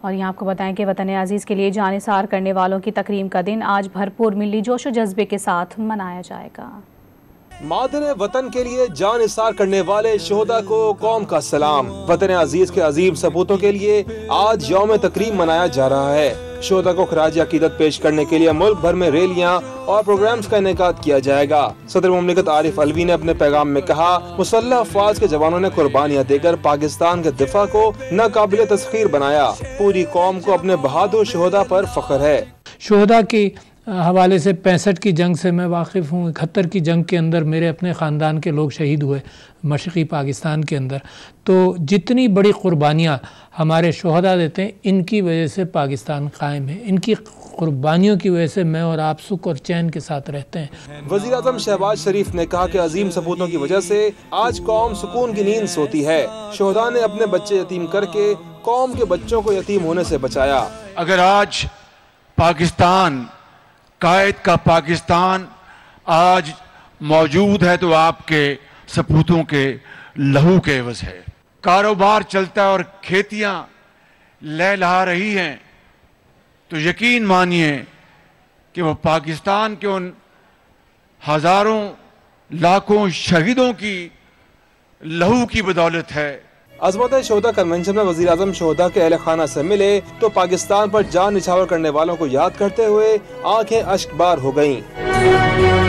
और यहाँ आपको बताएं कि वतन अजीज़ के लिए जान निसार करने वालों की तकरीम का दिन आज भरपूर मिली जोश व जज्बे के साथ मनाया जाएगा। मादन वतन के लिए जान निसार करने वाले शोहदा को कौम का सलाम। वतन अजीज के अजीम सपूतों के लिए आज यौम तकरीम मनाया जा रहा है। शोहदा को खराज अकीदत पेश करने के लिए मुल्क भर में रैलियां और प्रोग्राम्स का इनेकाद किया जाएगा। सदर मुमलिकत आरिफ अलवी ने अपने पैगाम में कहा, मुसल्लह अफवाज के जवानों ने कुर्बानियां देकर पाकिस्तान के दिफा को नाकाबिले तस्खीर बनाया। पूरी कौम को अपने बहादुर शोहदा पर फख्र है। शोहदा की हवाले से 65 की जंग से मैं वाकिफ़ हूँ। 71 की जंग के अंदर मेरे अपने ख़ानदान के लोग शहीद हुए मशरक़ी पाकिस्तान के अंदर। तो जितनी बड़ी कुर्बानियाँ हमारे शोहदा देते हैं, इनकी वजह से पाकिस्तान कायम है। इनकी कुर्बानियों की वजह से मैं और आप सुख और चैन के साथ रहते हैं। वज़ीर आज़म शहबाज शरीफ ने कहा कि अजीम सपूतों की वजह से आज कौम सुकून की नींद सोती है। शोहदा ने अपने बच्चे यतीम करके कौम के बच्चों को यतीम होने से बचाया। अगर आज पाकिस्तान, कायद का पाकिस्तान आज मौजूद है तो आपके सपूतों के लहू के एवज है। कारोबार चलता है और खेतियां लहलहा रही हैं, तो यकीन मानिए कि वो पाकिस्तान के उन हजारों लाखों शहीदों की लहू की बदौलत है। अज़मत शोहदा कन्वेंशन में वज़ीर आज़म शोहदा के अहले खाना से मिले तो पाकिस्तान पर जान निछावर करने वालों को याद करते हुए आंखें अश्कबार हो गईं।